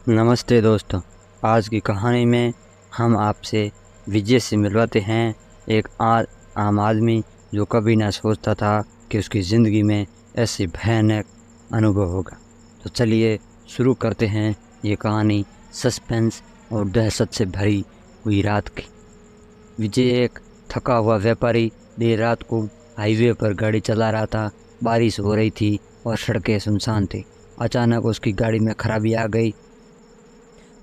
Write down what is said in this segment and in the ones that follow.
नमस्ते दोस्तों। आज की कहानी में हम आपसे विजय से मिलवाते हैं एक आम आदमी जो कभी ना सोचता था कि उसकी ज़िंदगी में ऐसी भयानक अनुभव होगा। तो चलिए शुरू करते हैं ये कहानी सस्पेंस और दहशत से भरी हुई रात की। विजय एक थका हुआ व्यापारी देर रात को हाईवे पर गाड़ी चला रहा था। बारिश हो रही थी और सड़कें सुनसान थी। अचानक उसकी गाड़ी में खराबी आ गई।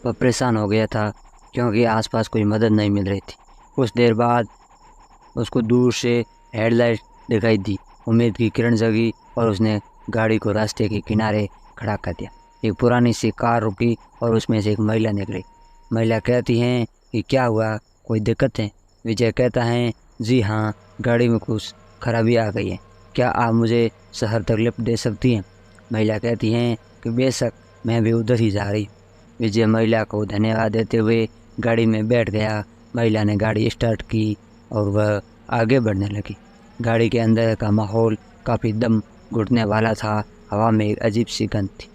वह परेशान हो गया था क्योंकि आसपास कोई मदद नहीं मिल रही थी। कुछ देर बाद उसको दूर से हेडलाइट दिखाई दी। उम्मीद की किरण जगी और उसने गाड़ी को रास्ते के किनारे खड़ा कर दिया। एक पुरानी सी कार रुकी और उसमें से एक महिला निकली। महिला कहती हैं कि क्या हुआ, कोई दिक्कत है? विजय कहता है, जी हाँ, गाड़ी में कुछ खराबी आ गई है। क्या आप मुझे शहर तक लिफ्ट दे सकती हैं? महिला कहती हैं कि बेशक, मैं भी उधर ही जा रही हूँ। विजय महिला को धन्यवाद देते हुए गाड़ी में बैठ गया। महिला ने गाड़ी स्टार्ट की और वह आगे बढ़ने लगी। गाड़ी के अंदर का माहौल काफ़ी दम घुटने वाला था। हवा में एक अजीब सी गंध थी।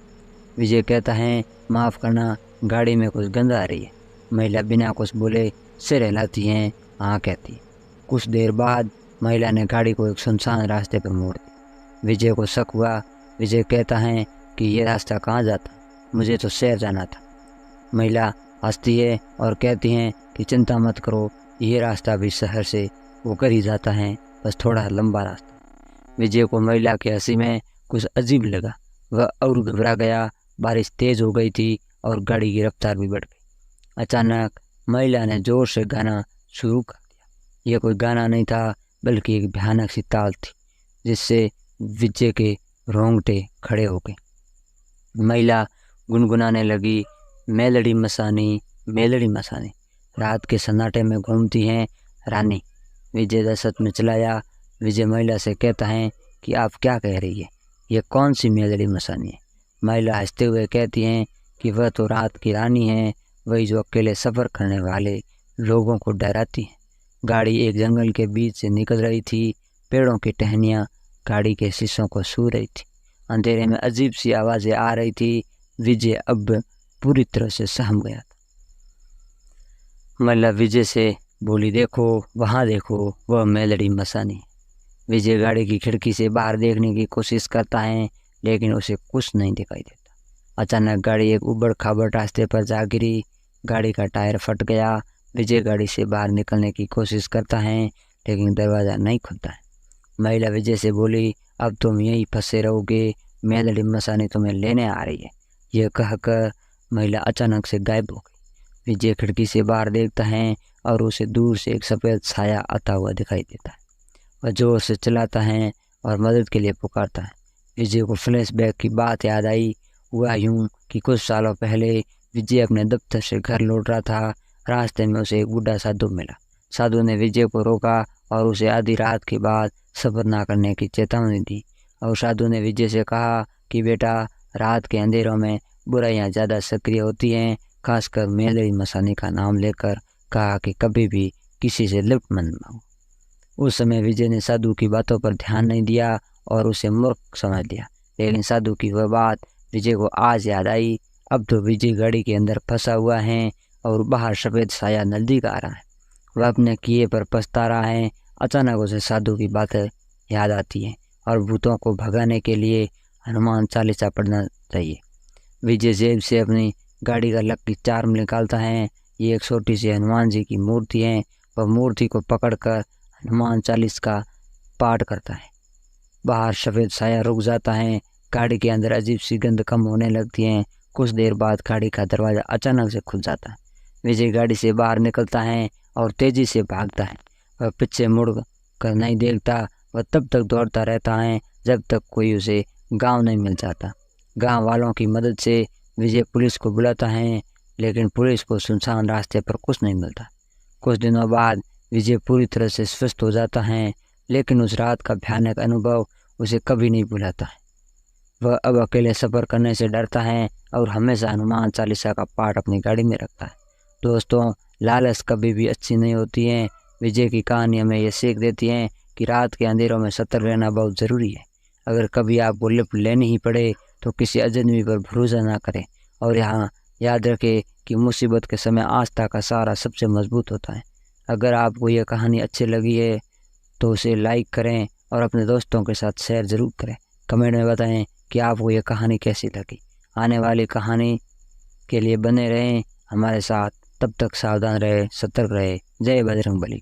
विजय कहता है, माफ़ करना, गाड़ी में कुछ गंध आ रही है। महिला बिना कुछ बोले सिर हिलाती हैं, हाँ कहती है। कुछ देर बाद महिला ने गाड़ी को एक सुनसान रास्ते पर मोड़ दिया। विजय को शक हुआ। विजय कहता है कि यह रास्ता कहाँ जाता? मुझे तो शहर जाना था। महिला हंसती है और कहती हैं कि चिंता मत करो, ये रास्ता भी शहर से होकर ही जाता है, बस थोड़ा लंबा रास्ता। विजय को महिला की हंसी में कुछ अजीब लगा। वह और घबरा गया। बारिश तेज हो गई थी और गाड़ी की रफ्तार भी बढ़ गई। अचानक महिला ने जोर से गाना शुरू कर दिया। यह कोई गाना नहीं था, बल्कि एक भयानक सी ताल थी जिससे विजय के रोंगटे खड़े हो गए। महिला गुनगुनाने लगी, मेलड़ी मसानी, मेलड़ी मसानी, रात के सन्नाटे में घूमती हैं रानी। विजय दहशत में चलाया। विजय महिला से कहता है कि आप क्या कह रही है? ये कौन सी मेलड़ी मसानी है? महिला हंसते हुए कहती हैं कि वह तो रात की रानी है, वही जो अकेले सफ़र करने वाले लोगों को डराती है। गाड़ी एक जंगल के बीच से निकल रही थी। पेड़ों की टहनियाँ गाड़ी के शीशों को छू रही थी। अंधेरे में अजीब सी आवाज़ें आ रही थी। विजय अब पूरी तरह से सहम गया था। महिला विजय से बोली, देखो वहाँ देखो, वह मेलड़ी मसानी। विजय गाड़ी की खिड़की से बाहर देखने की कोशिश करता है, लेकिन उसे कुछ नहीं दिखाई देता। अचानक गाड़ी एक उबड़ खाबड़ रास्ते पर जा गिरी। गाड़ी का टायर फट गया। विजय गाड़ी से बाहर निकलने की कोशिश करता है, लेकिन दरवाज़ा नहीं खुलता है। महिला विजय से बोली, अब तुम यहीं फंसे रहोगे, मेलड़ी मसानी तुम्हें लेने आ रही है। यह कहकर महिला अचानक से गायब हो गई। विजय खिड़की से बाहर देखता है और उसे दूर से एक सफ़ेद साया आता हुआ दिखाई देता है। वह जोर से चिल्लाता है और मदद के लिए पुकारता है। विजय को फ्लैशबैक की बात याद आई। हुआ यूं कि कुछ सालों पहले विजय अपने दफ्तर से घर लौट रहा था। रास्ते में उसे एक बूढ़ा साधु मिला। साधु ने विजय को रोका और उसे आधी रात के बाद सफ़र ना करने की चेतावनी दी। और साधु ने विजय से कहा कि बेटा, रात के अंधेरों में बुराइयां ज़्यादा सक्रिय होती हैं, खासकर मेलड़ी मसानी का नाम लेकर कहा कि कभी भी किसी से लिफ्ट मत मांगो। उस समय विजय ने साधु की बातों पर ध्यान नहीं दिया और उसे मूर्ख समझ लिया, लेकिन साधु की वह बात विजय को आज याद आई। अब तो विजय गाड़ी के अंदर फंसा हुआ है और बाहर सफ़ेद साया नज़दीक आ रहा है। वह अपने किए पर पछता रहा है। अचानक उसे साधु की बातें याद आती हैं और भूतों को भगाने के लिए हनुमान चालीसा पढ़ना चाहिए। विजय जेब से अपनी गाड़ी का लकी चार्म निकालता है। ये एक छोटी सी हनुमान जी की मूर्ति है। वह मूर्ति को पकड़कर हनुमान चालीस का पाठ करता है। बाहर सफ़ेद साया रुक जाता है। गाड़ी के अंदर अजीब सी गंध कम होने लगती है। कुछ देर बाद गाड़ी का दरवाज़ा अचानक से खुल जाता है। विजय गाड़ी से बाहर निकलता है और तेज़ी से भागता है। वह पीछे मुड़ कर नहीं देखता। वह तब तक दौड़ता रहता है जब तक कोई उसे गांव नहीं मिल जाता। गांव वालों की मदद से विजय पुलिस को बुलाता है, लेकिन पुलिस को सुनसान रास्ते पर कुछ नहीं मिलता। कुछ दिनों बाद विजय पूरी तरह से स्वस्थ हो जाता है, लेकिन उस रात का भयानक अनुभव उसे कभी नहीं भुलाता है। वह अब अकेले सफ़र करने से डरता है और हमेशा हनुमान चालीसा का पाठ अपनी गाड़ी में रखता है। दोस्तों, लालच कभी भी अच्छी नहीं होती है। विजय की कहानी हमें यह सीख देती है कि रात के अंधेरों में सतर्क रहना बहुत ज़रूरी है। अगर कभी आपको लिफ्ट लेनी ही पड़े तो किसी अजनबी पर भरोसा ना करें। और यहाँ याद रखें कि मुसीबत के समय आस्था का सहारा सबसे मजबूत होता है। अगर आपको यह कहानी अच्छी लगी है तो उसे लाइक करें और अपने दोस्तों के साथ शेयर ज़रूर करें। कमेंट में बताएं कि आपको यह कहानी कैसी लगी। आने वाली कहानी के लिए बने रहें हमारे साथ। तब तक सावधान रहे, सतर्क रहे। जय बजरंगबली।